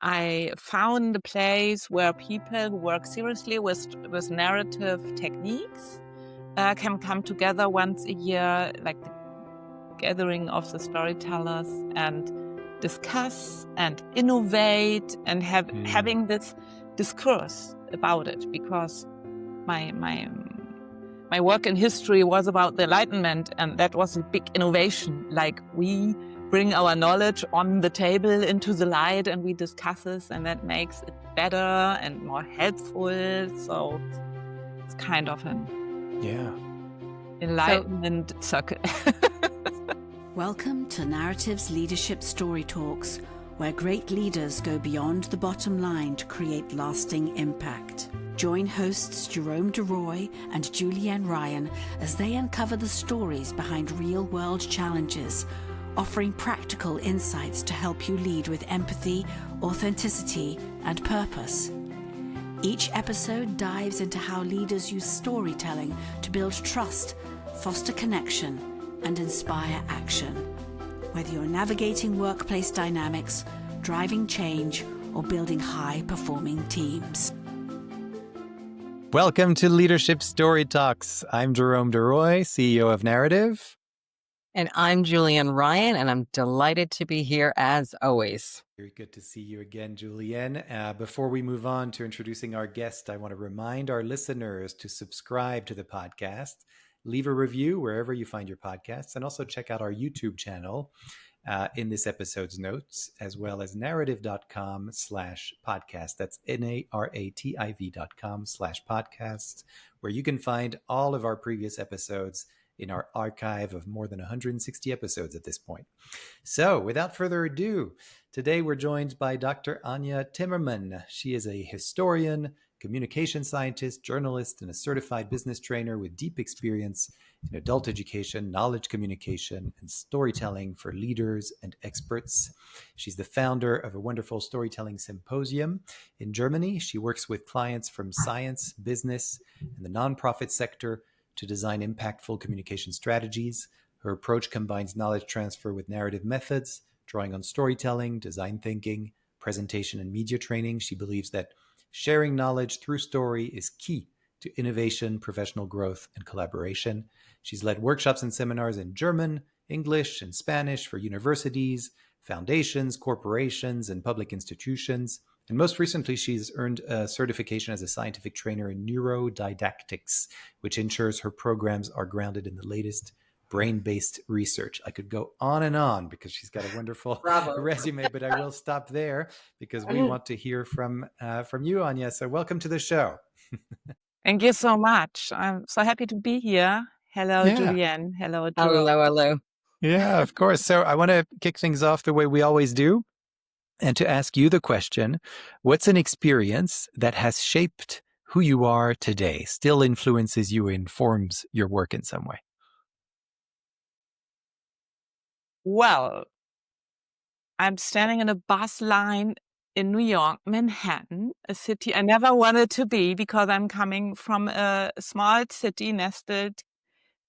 I found a place where people who work seriously with narrative techniques can come together once a year, like the gathering of the storytellers, and discuss and innovate and having this discourse about it, because my work in history was about the Enlightenment, and that was a big innovation. Like, we bring our knowledge on the table into the light and we discuss this, and that makes it better and more helpful. So it's kind of an enlightenment circle. Welcome to Narrative's Leadership Story Talks, where great leaders go beyond the bottom line to create lasting impact. Join hosts Jerome Deroy and Julienne Ryan as they uncover the stories behind real-world challenges, offering practical insights to help you lead with empathy, authenticity, and purpose. Each episode dives into how leaders use storytelling to build trust, foster connection, and inspire action. Whether you're navigating workplace dynamics, driving change, or building high-performing teams. Welcome to Leadership Story Talks. I'm Jerome Deroy, CEO of Narrative. And I'm Julienne Ryan, and I'm delighted to be here as always. Very good to see you again, Julienne. Before we move on to introducing our guest, I want to remind our listeners to subscribe to the podcast, leave a review wherever you find your podcasts, and also check out our YouTube channel in this episode's notes, as well as narrative.com/podcast. That's NARATIV.com/podcast, where you can find all of our previous episodes in our archive of more than 160 episodes at this point. So without further ado, today we're joined by Dr. Anja Timmermann. She is a historian, communication scientist, journalist, and a certified business trainer with deep experience in adult education, knowledge communication, and storytelling for leaders and experts. She's the founder of a wonderful Storytelling Symposium in Germany. She works with clients from science, business, and the nonprofit sector to design impactful communication strategies. Her approach combines knowledge transfer with narrative methods, drawing on storytelling, design thinking, presentation, and media training. She believes that sharing knowledge through story is key to innovation, professional growth, and collaboration. She's led workshops and seminars in German, English, and Spanish for universities, foundations, corporations, and public institutions. And most recently, she's earned a certification as a scientific trainer in neurodidactics, which ensures her programs are grounded in the latest brain-based research. I could go on and on because she's got a wonderful resume, but I will stop there because we want to hear from you, Anja. So welcome to the show. Thank you so much. I'm so happy to be here. Hello, Julienne. Hello, Jerome. Hello. Yeah, of course. So I want to kick things off the way we always do, and to ask you the question, what's an experience that has shaped who you are today, still influences you, informs your work in some way? Well, I'm standing in a bus line in New York, Manhattan, a city I never wanted to be because I'm coming from a small city nestled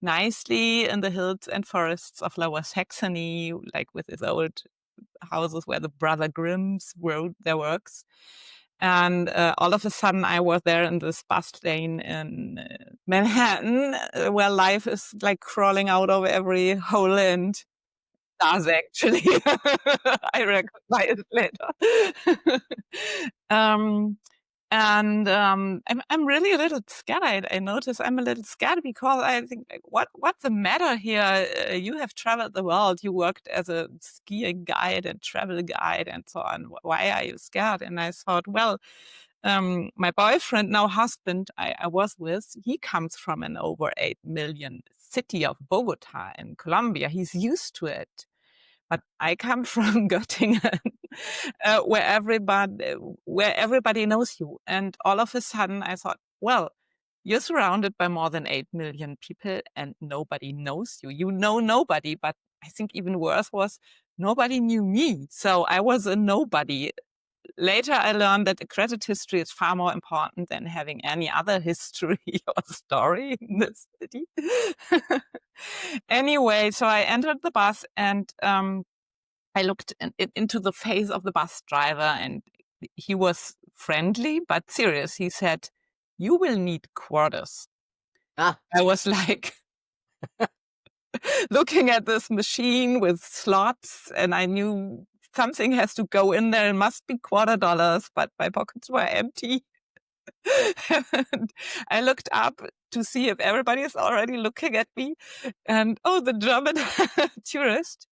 nicely in the hills and forests of Lower Saxony, like with its old houses where the Brother Grimms wrote their works. And all of a sudden I was there in this bus lane in Manhattan, where life is like crawling out of every hole and does actually. I recognize it later. I'm really a little scared. I notice I'm a little scared because I think, like, what's the matter here? You have traveled the world. You worked as a skiing guide and travel guide and so on. Why are you scared? And I thought, well, my boyfriend, now husband, I was with, he comes from an over 8 million city of Bogota in Colombia. He's used to it. But I come from Göttingen, where everybody knows you. And all of a sudden I thought, well, you're surrounded by more than 8 million people and nobody knows you. You know nobody, but I think even worse was nobody knew me. So I was a nobody. Later, I learned that the credit history is far more important than having any other history or story in the city. Anyway, so I entered the bus and I looked into the face of the bus driver, and he was friendly but serious. He said, "You will need quarters." Ah, I was like looking at this machine with slots, and I knew something has to go in there. It must be $quarter, but my pockets were empty. And I looked up to see if everybody is already looking at me. And oh, the German tourist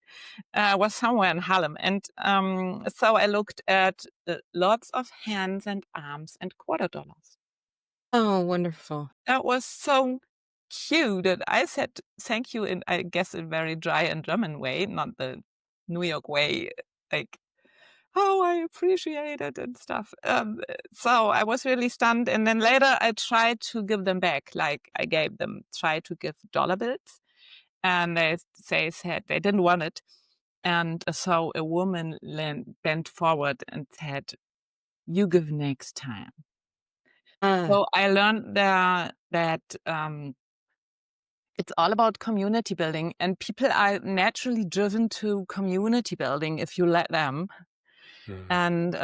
was somewhere in Harlem. And so I looked at lots of hands and arms and $quarter. oh, wonderful. That was so cute. And I said thank you in, I guess, a very dry and German way, not the New York way, like, oh, I appreciate it and stuff. So I was really stunned. And then later I tried to give them back. Like I tried to give dollar bills. And they said they didn't want it. And so a woman bent forward and said, "You give next time." Ah, So I learned there that it's all about community building, and people are naturally driven to community building if you let them. Mm. And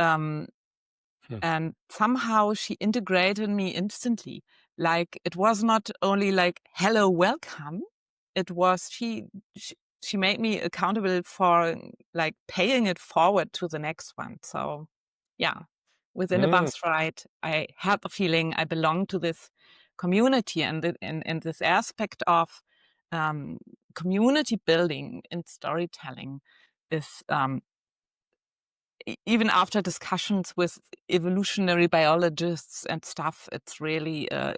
Hmm. and somehow she integrated me instantly. Like it was not only like hello, welcome. It was she made me accountable for like paying it forward to the next one. So yeah, within a Mm. bus ride, I had the feeling I belonged to this community, and this aspect of um, community building in storytelling is even after discussions with evolutionary biologists and stuff, it's really a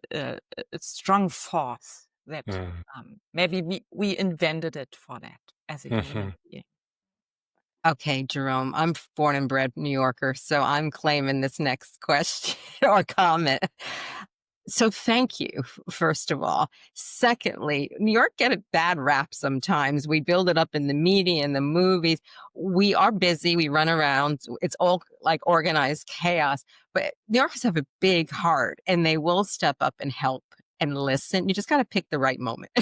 strong force that Mm. maybe we invented it for that as a human Mhm. being. okay, Jerome. I'm born and bred New Yorker, so I'm claiming this next question or comment. So thank you, first of all. Secondly, New York get a bad rap sometimes. We build it up in the media and the movies. We are busy. We run around. It's all like organized chaos. But New Yorkers have a big heart and they will step up and help and listen. You just got to pick the right moment.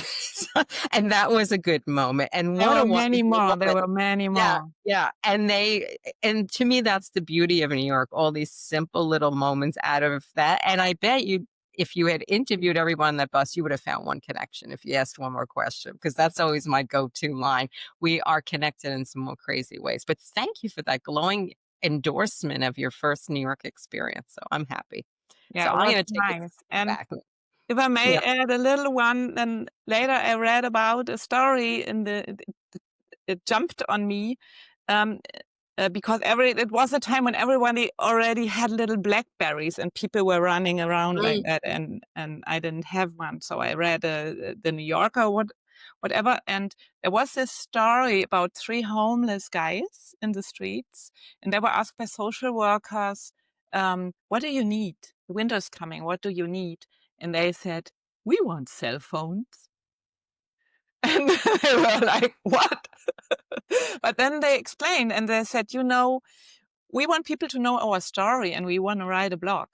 And that was a good moment. And There what were a many wonderful more. There woman. were many Yeah, more. yeah. And to me, that's the beauty of New York, all these simple little moments out of that. And I bet you, if you had interviewed everyone on that bus, you would have found one connection if you asked one more question, because that's always my go-to line. We are connected in some more crazy ways. But thank you for that glowing endorsement of your first New York experience. So I'm happy. So Yeah, it I'm was going to take a nice. step And back. if I may Yeah. add a little one, then later I read about a story in it jumped on me. Um, because it was a time when everybody already had little blackberries and people were running around like Mm. that, and I didn't have one, so I read the New Yorker, whatever, and there was this story about three homeless guys in the streets, and they were asked by social workers, "What do you need? The winter's coming. What do you need?" And they said, "We want cell phones." And they were like, "What?" But then they explained and they said, we want people to know our story and we want to write a blog.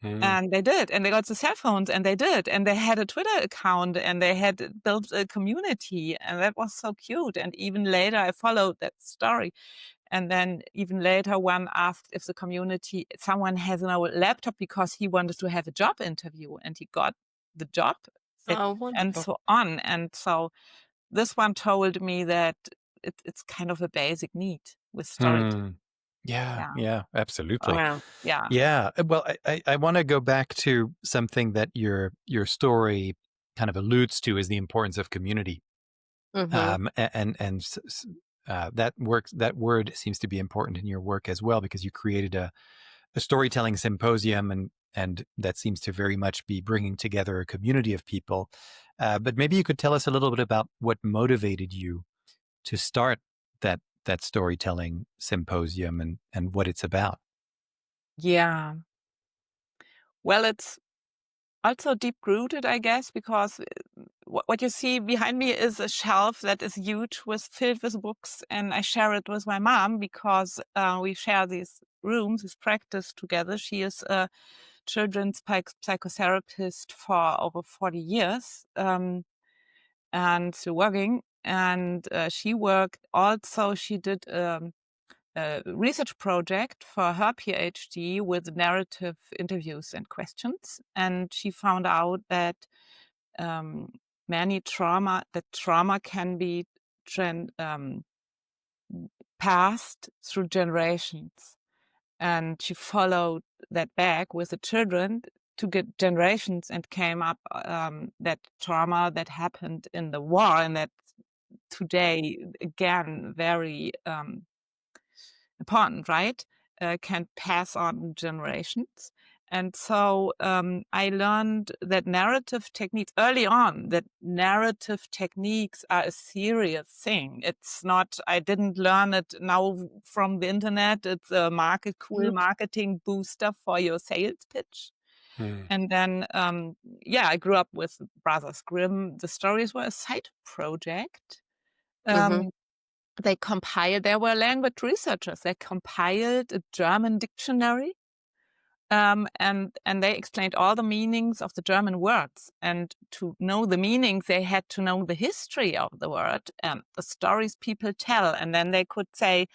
Mm. And they did. And they got the cell phones and they did. And they had a Twitter account and they had built a community. And that was so cute. And even later, I followed that story. And then even later, one asked if someone has an old laptop because he wanted to have a job interview and he got the job Oh, and wonderful. so on. And so this one told me that it's kind of a basic need with storytelling. Hmm. Yeah, Yeah. yeah, absolutely. Wow. Yeah. Yeah. Well, I want to go back to something that your story kind of alludes to is the importance of community. Mm-hmm. That word seems to be important in your work as well, because you created a storytelling symposium, and that seems to very much be bringing together a community of people. But maybe you could tell us a little bit about what motivated you to start that storytelling symposium, and what it's about. Yeah. Well, it's also deep rooted, I guess, because what you see behind me is a shelf that is huge filled with books. And I share it with my mom because we share these rooms, this practice together. She is a children's psychotherapist for over 40 years. And still working. And she worked also, she did research project for her PhD with narrative interviews and questions. And she found out that trauma can be passed through generations. And she followed that back with the children to get generations and came up that trauma that happened in the war, and that today, again, very important, right? Can pass on generations. And so I learned that narrative techniques early on, that narrative techniques are a serious thing. It's not, I didn't learn it now from the internet. It's a cool marketing booster for your sales pitch. And then, I grew up with Brothers Grimm. The stories were a side project. Mhm. They were language researchers. They compiled a German dictionary, and they explained all the meanings of the German words. And to know the meanings, they had to know the history of the word and the stories people tell. And then they could say,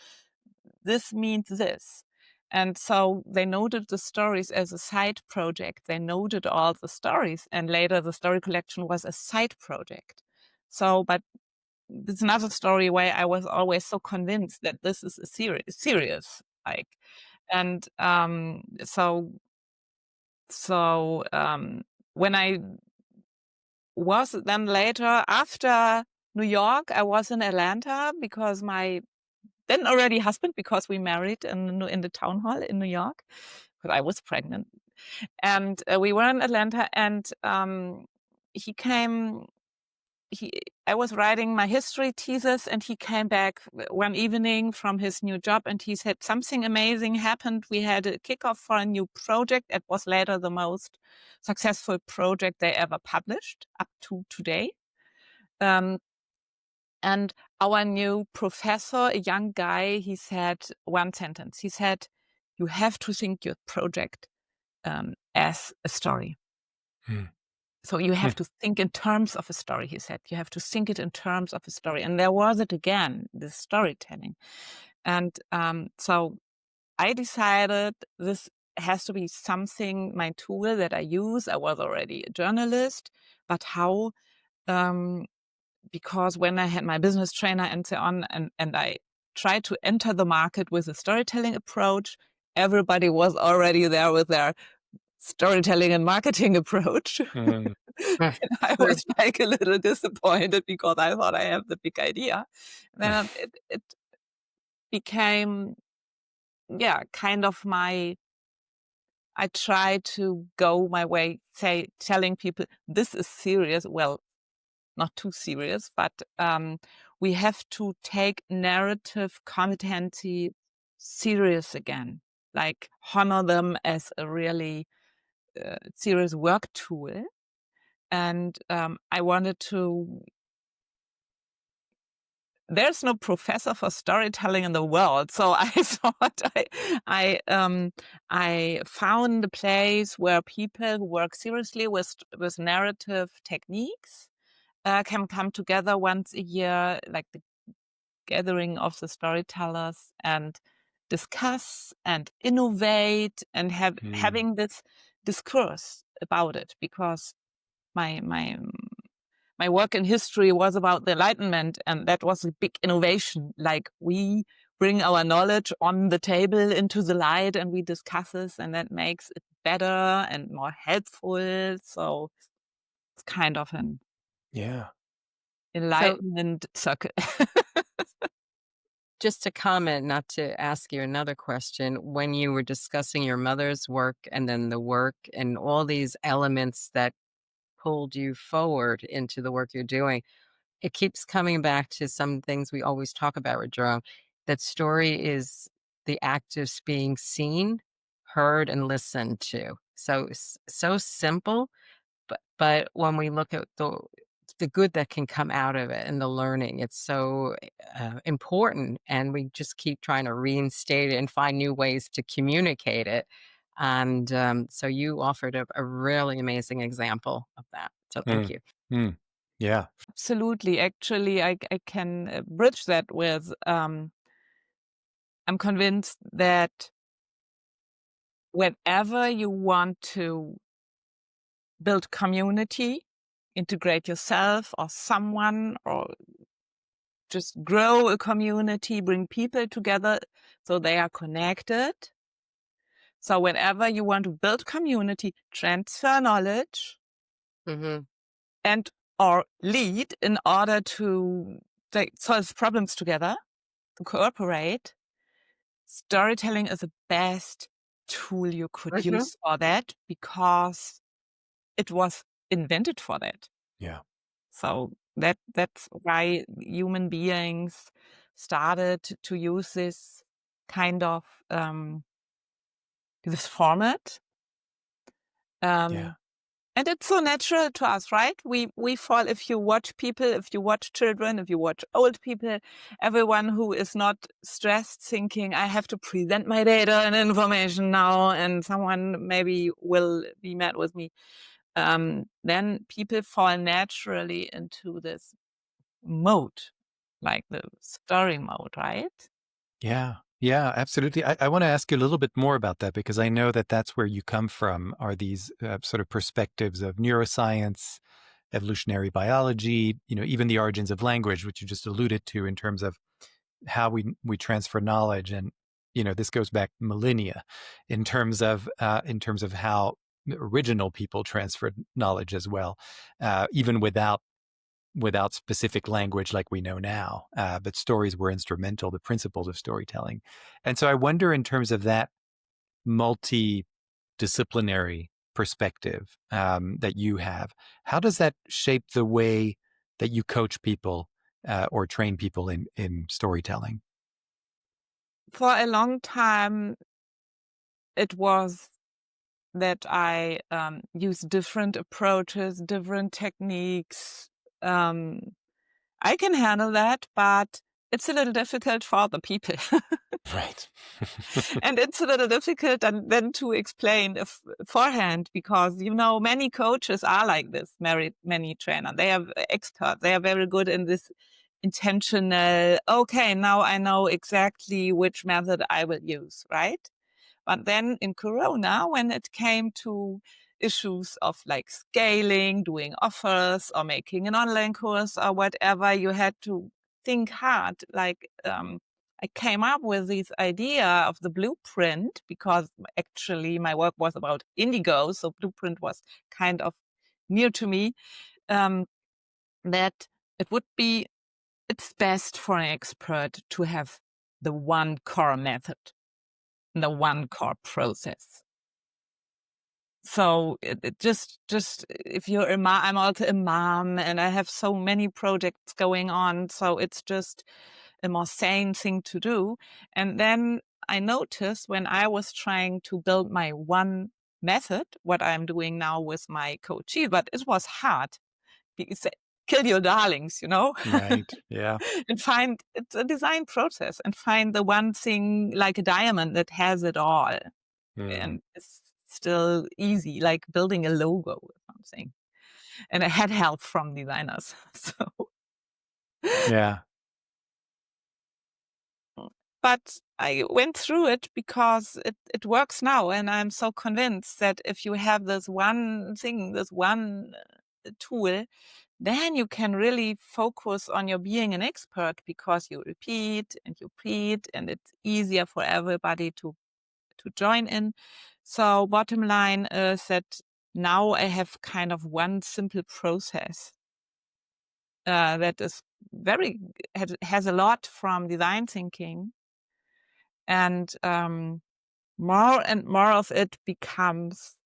this means this. And so they noted the stories as a side project. They noted all the stories, and later the story collection was a side project. So, but it's another story where I was always so convinced that this is a serious, like, and when I was then later after New York, I was in Atlanta because my then already husband, because we married in the town hall in New York, because I was pregnant, and we were in Atlanta, and he came. I was writing my history thesis, and he came back one evening from his new job, and he said something amazing happened. We had a kickoff for a new project. It was later the most successful project they ever published up to today. And our new professor, a young guy, he said one sentence. He said, "You have to think your project as a story." So you have to think in terms of a story, he said. You have to think it in terms of a story. And there was it again, this storytelling. And so I decided this has to be something, my tool that I use. I was already a journalist, but how? Because when I had my business trainer and so on, and I tried to enter the market with a storytelling approach, everybody was already there with their storytelling and marketing approach. Mm. And I True. was like a little disappointed because I thought I have the big idea. Then it became, kind of I tried to go my way, telling people this is serious. Well, not too serious, but we have to take narrative competency serious again, like honor them as a really serious work tool. And I wanted to. There's no professor for storytelling in the world, so I thought I found a place where people who work seriously with narrative techniques can come together once a year, like the gathering of the storytellers, and discuss and innovate and having this discourse about it, because my work in history was about the enlightenment, and that was a big innovation. Like, we bring our knowledge on the table into the light and we discuss this, and that makes it better and more helpful. So it's kind of an Yeah. enlightenment circle. Just to comment, not to ask you another question, when you were discussing your mother's work and then the work and all these elements that pulled you forward into the work you're doing, it keeps coming back to some things we always talk about with Jerome, that story is the act of being seen, heard, and listened to. So so simple, but when we look at the good that can come out of it and the learning, it's so important, and we just keep trying to reinstate it and find new ways to communicate it. And so you offered a really amazing example of that. So thank Mm. you. Mm. Yeah. Absolutely. Actually, I can bridge that with I'm convinced that whenever you want to build community, integrate yourself or someone, or just grow a community, bring people together so they are connected. So whenever you want to build community, transfer knowledge, Mm-hmm. and or lead in order to solve problems together, to cooperate, storytelling is the best tool you could Mm-hmm. use for that, because it was invented for that. Yeah. So that's why human beings started to use this kind of this format. Yeah. And it's so natural to us, right? We fall, if you watch people, if you watch children, if you watch old people, everyone who is not stressed thinking, I have to present my data and information now, and someone maybe will be mad with me. Then people fall naturally into this mode, like the story mode, right? Yeah. Yeah, absolutely. I want to ask you a little bit more about that, because I know that that's where you come from, are these sort of perspectives of neuroscience, evolutionary biology, even the origins of language, which you just alluded to in terms of how we transfer knowledge. And, this goes back millennia in terms of how original people transferred knowledge as well, even without specific language like we know now. But stories were instrumental, the principles of storytelling. And so I wonder, in terms of that multidisciplinary perspective that you have, how does that shape the way that you coach people or train people in storytelling? For a long time, it was that I use different approaches, different techniques. I can handle that, but it's a little difficult for other people. Right. And it's a little difficult then to explain beforehand, because, many coaches are like this, many trainers. They are experts. They are very good in this intentional, okay, now I know exactly which method I will use, right? But then in Corona, when it came to issues of like scaling, doing offers, or making an online course or whatever, you had to think hard. Like, I came up with this idea of the blueprint, because actually my work was about indigo, so blueprint was kind of near to me. That it's best for an expert to have the one core method, the one core process. So it just if you're a mom, I'm also a mom, and I have so many projects going on. So it's just a more sane thing to do. And then I noticed, when I was trying to build my one method, what I'm doing now with my coachee, but it was hard, because kill your darlings, Right. Yeah. and it's a design process, and find the one thing, like a diamond, that has it all. Mm. And it's still easy, like building a logo or something. And I had help from designers. So, Yeah. but I went through it because it works now. And I'm so convinced that if you have this one thing, this one tool, then you can really focus on your being an expert, because you repeat and you repeat, and it's easier for everybody to join in. So bottom line is that now I have kind of one simple process that is has a lot from design thinking, and more and more of it becomes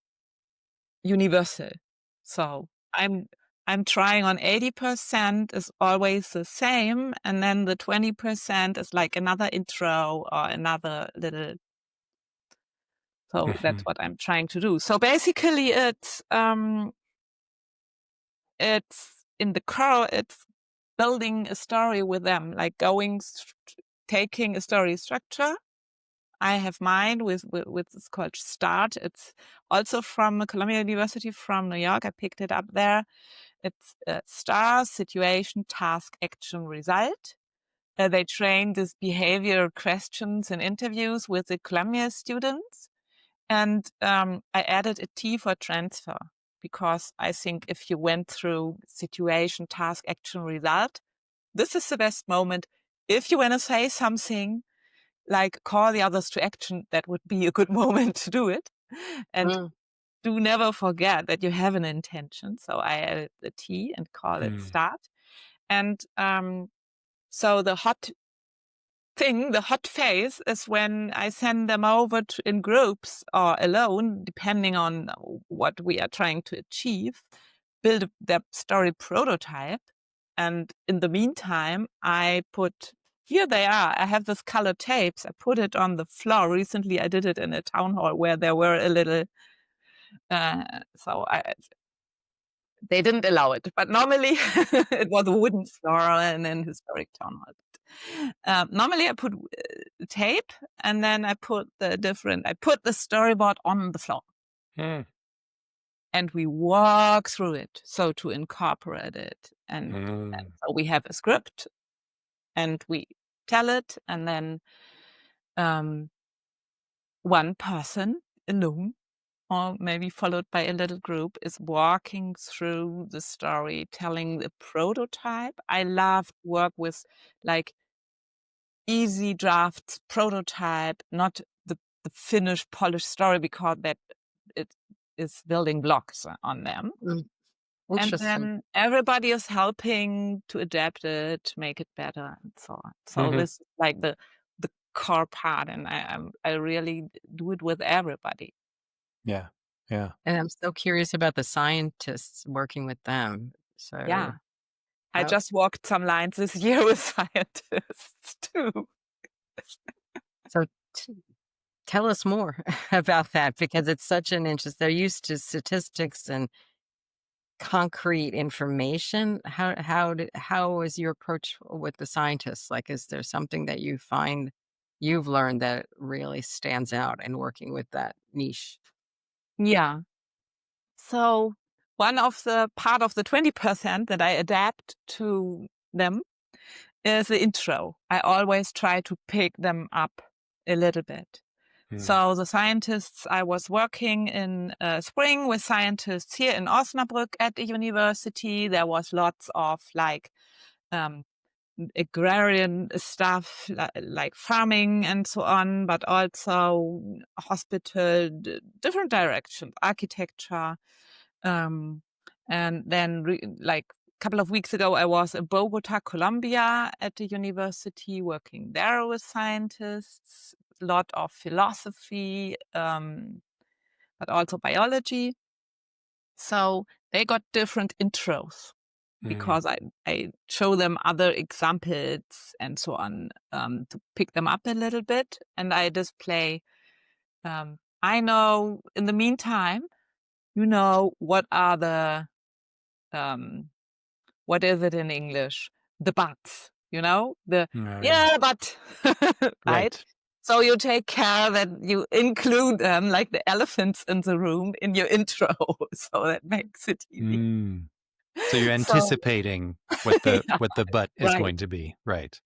universal. So I'm trying on 80% is always the same, and then the 20% is like another intro or another little. So that's Mhm. what I'm trying to do. So basically, it's in the core, it's building a story with them, like taking a story structure. I have mine with it's called START. It's also from Columbia University from New York. I picked it up there. It's STAR: situation, task, action, result. They trained these behavior questions and interviews with the Columbia students. And I added a T for transfer, because I think if you went through situation, task, action, result, this is the best moment. If you want to say something like call the others to action, that would be a good moment to do it. And Mm. do never forget that you have an intention. So I added the T and call it start. And so the hot phase is when I send them over in groups or alone, depending on what we are trying to achieve, build their story prototype. And in the meantime, here they are. I have this colored tapes. I put it on the floor. Recently, I did it in a town hall where there were a little, they didn't allow it, but normally it was a wooden floor in an historic town hall. Normally I put tape, and then I put the storyboard on the floor. And we walk through it, so to incorporate it. And so we have a script, and we tell it, and then one person alone, or maybe followed by a little group, is walking through the story, telling the prototype. I love to work with like easy drafts, prototype, not the finished, polished story, because that it is building blocks on them. Mm. And Interesting. then everybody is helping to adapt it, make it better, and so on. So this is like the core part, and I really do it with everybody. Yeah. Yeah. And I'm so curious about the scientists working with them. So Yeah. I how, just walked some lines this year with scientists too. so tell us more about that, because it's such an interest. They're used to statistics and concrete information. How is your approach with the scientists? Like, is there something that you find you've learned that really stands out in working with that niche? Yeah. So one of the part of the 20% that I adapt to them is the intro. I always try to pick them up a little bit. So the scientists, I was working in spring with scientists here in Osnabrück at the university. There was lots of like agrarian stuff, like farming and so on, but also hospital, different directions, architecture. And then like a couple of weeks ago, I was in Bogota, Colombia at the university, working there with scientists, a lot of philosophy, but also biology. So they got different intros, because I show them other examples and so on, to pick them up a little bit. And I display, I know in the meantime, what are the, what is it in English? The buts, yeah, but, right? Right. So you take care that you include them, like the elephants in the room, in your intro. So that makes it easy. So you're So, anticipating what the yeah, what the butt is right. going to be. Right.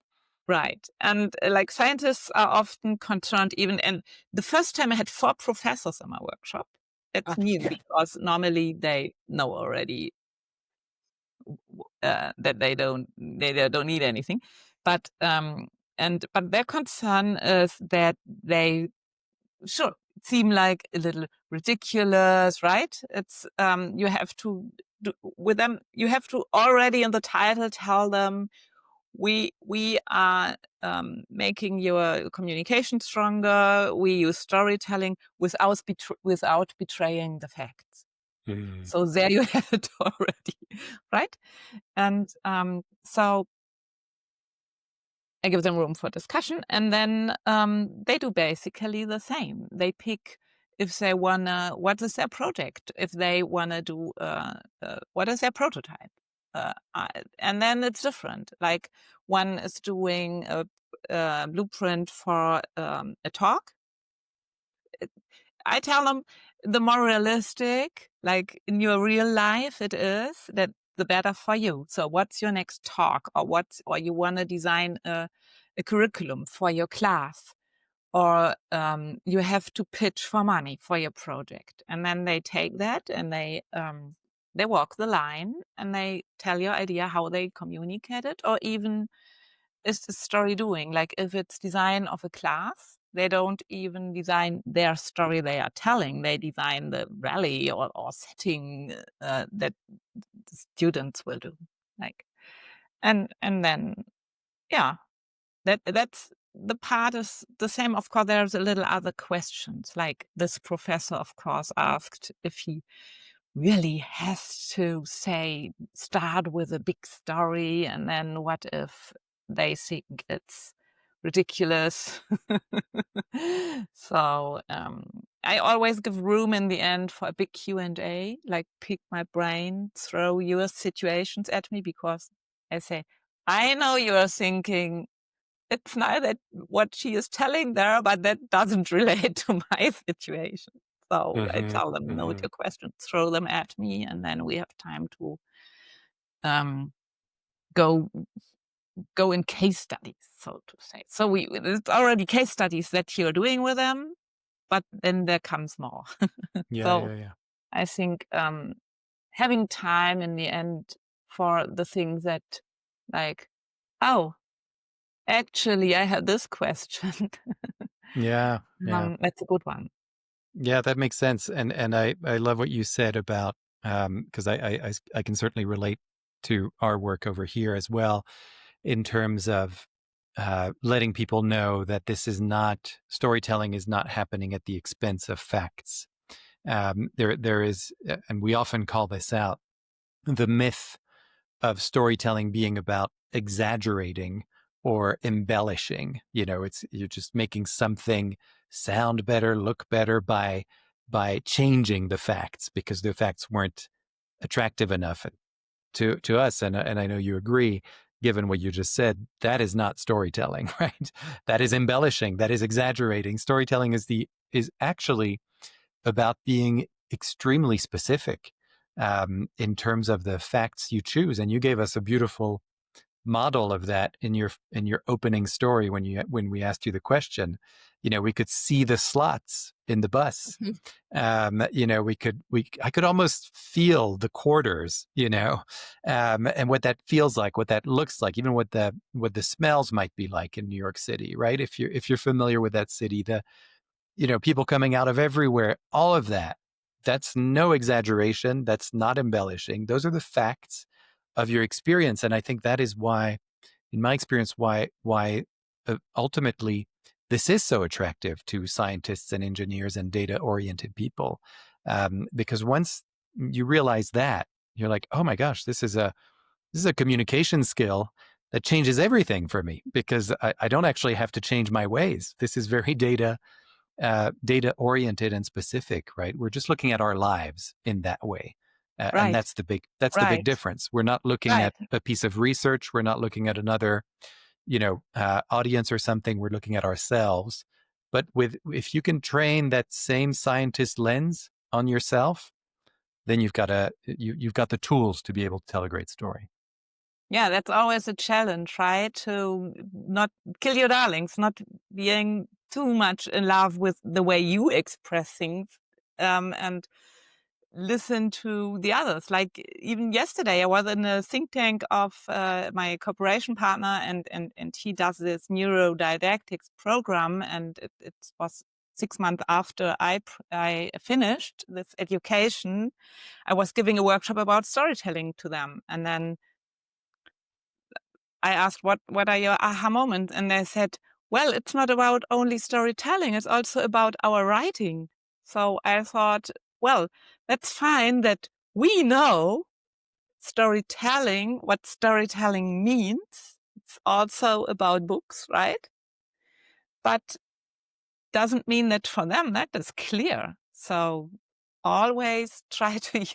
Right. And like scientists are often concerned even, and the first time I had 4 professors in my workshop. It's new, because normally they know already that they don't need anything. But but their concern is that they seem like a little ridiculous, right? It's you have to do with them. You have to already in the title tell them, we are making your communication stronger. We use storytelling without betraying the facts. So there you have it already, right? And so I give them room for discussion, and then they do basically the same. They pick if they wanna, what is their project, if they wanna do what is their prototype, and then it's different. Like one is doing a blueprint for a talk. I tell them the more realistic, like in your real life, it is that the better for you. So what's your next talk, or you want to design a curriculum for your class, or you have to pitch for money for your project. And then they take that and they walk the line and they tell your idea how they communicate it, or even is the story doing. Like if it's design of a class, they don't even design their story they are telling. They design the rally or setting that the students will do. Like, and then, yeah, that's the part is the same. Of course, there's a little other questions. Like this professor, of course, asked if he really has to start with a big story, and then what if they think it's ridiculous? So I always give room in the end for a big Q&A, like pick my brain, throw your situations at me, because I say, I know you're thinking it's not that what she is telling there, but that doesn't relate to my situation. So I tell them, note your questions, throw them at me, and then we have time to um, go in case studies, so to say. So it's already case studies that you're doing with them, but then there comes more. So I think having time in the end for the things that, like, oh, actually, I had this question. Yeah. That's a good one. Yeah, that makes sense. And I love what you said about, because I can certainly relate to our work over here as well, in terms of letting people know that storytelling is not happening at the expense of facts. There is, and we often call this out, the myth of storytelling being about exaggerating or embellishing. You're just making something sound better, look better by changing the facts because the facts weren't attractive enough to us. And I know you agree, given what you just said, that is not storytelling, right? That is embellishing, that is exaggerating. Storytelling is actually about being extremely specific in terms of the facts you choose. And you gave us a beautiful model of that in your opening story when we asked you the question. We could see the slots in the bus. I could almost feel the quarters, and what that feels like, what that looks like, even what the smells might be like in New York City, right? If you're familiar with that city, people coming out of everywhere, all of that. That's no exaggeration. That's not embellishing. Those are the facts of your experience. And I think that is why, in my experience, why ultimately this is so attractive to scientists and engineers and data-oriented people. Because once you realize that, you're like, oh my gosh, this is a communication skill that changes everything for me, because I don't actually have to change my ways. This is very data oriented and specific, right? We're just looking at our lives in that way. And Right. that's the big difference. We're not looking at a piece of research. We're not looking at another, audience or something. We're looking at ourselves. But if you can train that same scientist lens on yourself, then you've got the tools to be able to tell a great story. Yeah, that's always a challenge, right? To not kill your darlings, not being too much in love with the way you express things, and listen to the others. Like even yesterday, I was in a think tank of my cooperation partner, and he does this neurodidactics program, and it was 6 months after I finished this education. I was giving a workshop about storytelling to them, and then I asked, what are your aha moments? And they said, well, it's not about only storytelling, it's also about our writing. So I thought, well, that's fine that we know storytelling, what storytelling means. It's also about books, right? But doesn't mean that for them that is clear. So always try to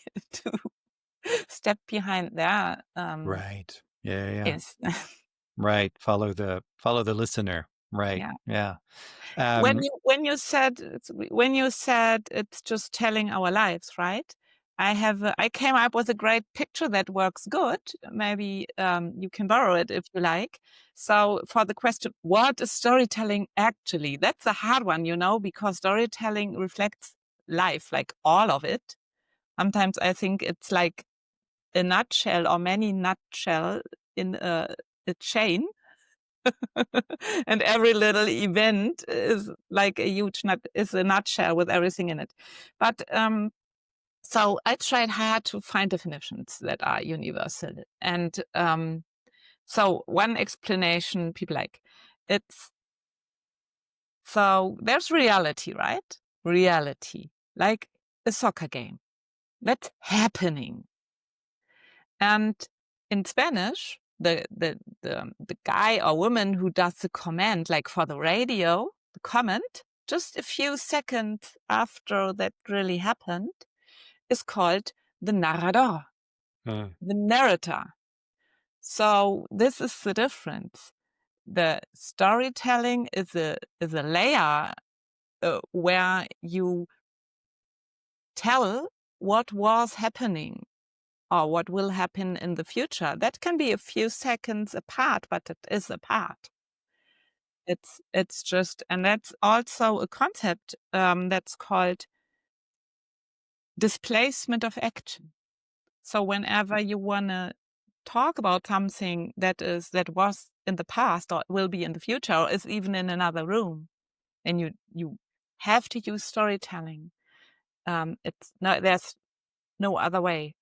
step behind that. Right. Yeah. Yes. Right. Follow the listener. Right. Yeah. Yeah. When you said it's just telling our lives, right? I came up with a great picture that works good. Maybe you can borrow it if you like. So for the question, what is storytelling actually? That's a hard one, because storytelling reflects life, like all of it. Sometimes I think it's like a nutshell or many nutshell in a chain. And every little event is like is a nutshell with everything in it. But so I tried hard to find definitions that are universal. And so one explanation people like, so there's reality, right? Reality, like a soccer game. That's happening. And in Spanish, the guy or woman who does the comment, like for the radio, the comment, just a few seconds after that really happened, is called the narrador, the narrator. So this is the difference. The storytelling is a layer where you tell what was happening or what will happen in the future. That can be a few seconds apart, but it is a part. It's just, and that's also a concept that's called displacement of action. So whenever you want to talk about something that was in the past or will be in the future or is even in another room, and you have to use storytelling. There's no other way.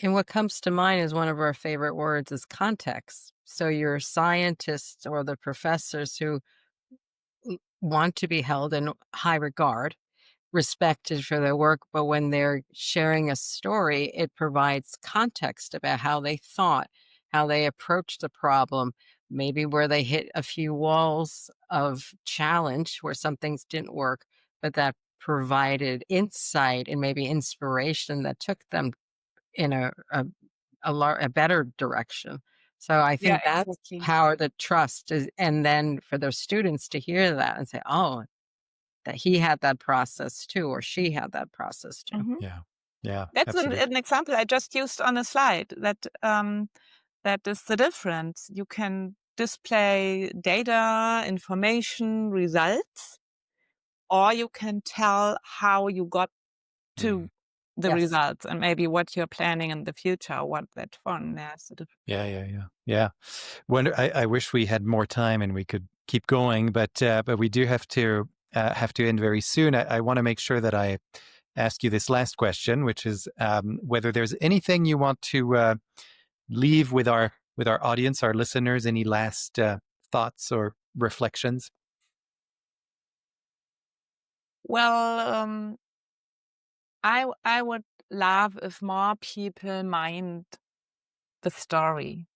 And what comes to mind is one of our favorite words is context. So your scientists or the professors who want to be held in high regard, respected for their work, but when they're sharing a story, it provides context about how they thought, how they approached the problem, maybe where they hit a few walls of challenge where some things didn't work, but that provided insight and maybe inspiration that took them in a better direction. So I Yeah, think that's exactly. how the trust is, and then for their students to hear that and say, "Oh, that he had that process too, or she had that process too." Mhm. Yeah. Yeah. That's Absolutely. an example I just used on a slide. That is the difference. You can display data, information, results, or you can tell how you got to the Yes. results and maybe what you're planning in the future, what that fun. That's the difference. Yeah. I wish we had more time and we could keep going, but we do have to end very soon. I want to make sure that I ask you this last question, which is whether there's anything you want to leave with our audience, our listeners. Any last thoughts or reflections? Well, I would love if more people mind the story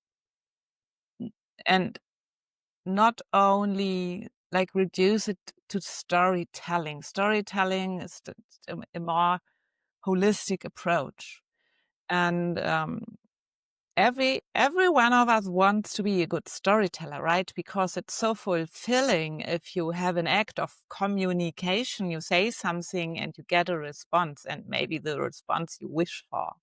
and not only like reduce it to storytelling. Storytelling is a more holistic approach, and every one of us wants to be a good storyteller, right? Because it's so fulfilling if you have an act of communication. You say something and you get a response, and maybe the response you wish for,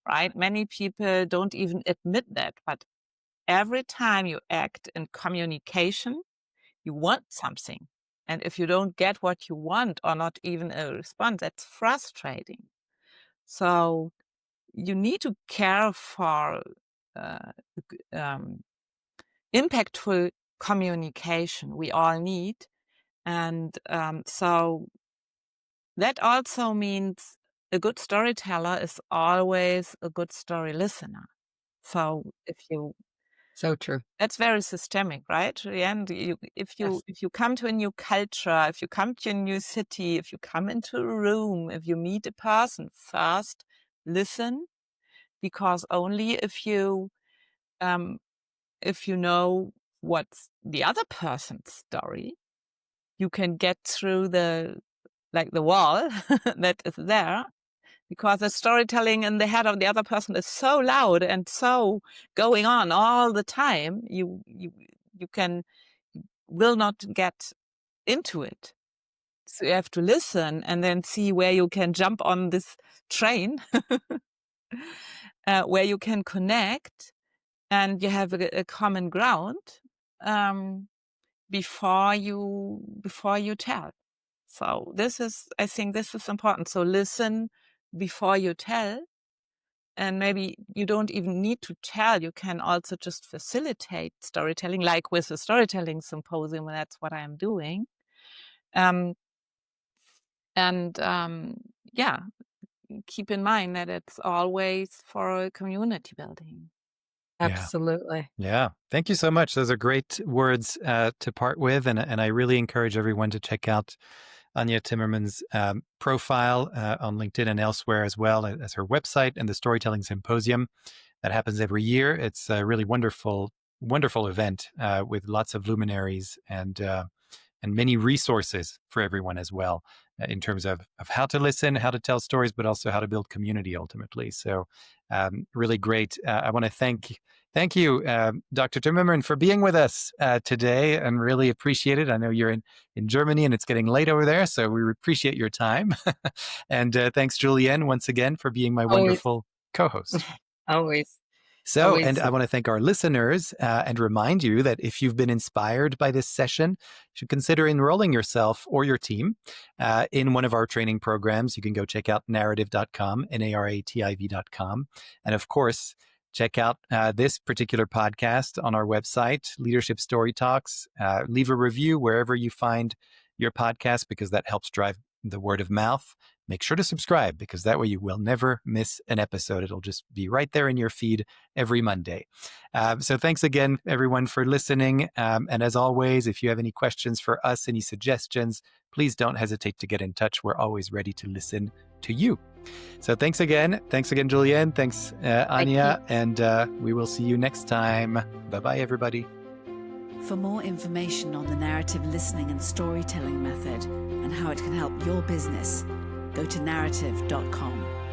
right? Many people don't even admit that, but every time you act in communication, you want something. And if you don't get what you want or not even a response, that's frustrating. So you need to care for uh, impactful communication. We all need. And so that also means a good storyteller is always a good story listener. So So true. that's very systemic, right? Julienne? If Yes. you come to a new culture, if you come to a new city, if you come into a room, if you meet a person, first listen, because only if you know what's the other person's story, you can get through the wall that is there, because the storytelling in the head of the other person is so loud and so going on all the time, you will not get into it. So you have to listen and then see where you can jump on this train, where you can connect and you have a common ground before you tell. So I think this is important. So listen before you tell. And maybe you don't even need to tell. You can also just facilitate storytelling, like with the Storytelling Symposium. And that's what I'm doing. Yeah, keep in mind that it's always for community building. Absolutely. Yeah. Thank you so much. Those are great words to part with. And I really encourage everyone to check out Anja Timmermann's profile on LinkedIn and elsewhere, as well as her website and the Storytelling Symposium that happens every year. It's a really wonderful event with lots of luminaries and many resources for everyone as well, in terms of how to listen, how to tell stories, but also how to build community ultimately. So really great. I want to thank you, Dr. Timmermann, for being with us today, and really appreciate it. I know you're in Germany and it's getting late over there, so we appreciate your time. And thanks, Julienne, once again for being my wonderful co-host. Always. So, Always. and I want to thank our listeners and remind you that if you've been inspired by this session, you should consider enrolling yourself or your team in one of our training programs. You can go check out narrative.com, NARATIV.com. And of course, check out this particular podcast on our website, Leadership Story Talks. Leave a review wherever you find your podcast, because that helps drive the word of mouth. Make sure to subscribe, because that way you will never miss an episode. It'll just be right there in your feed every Monday. So thanks again, everyone, for listening. And as always, if you have any questions for us, any suggestions, please don't hesitate to get in touch. We're always ready to listen to you. So thanks again. Thanks again, Julienne. Thanks, Anja. And we will see you next time. Bye-bye, everybody. For more information on the narrative listening and storytelling method and how it can help your business, go to narrative.com.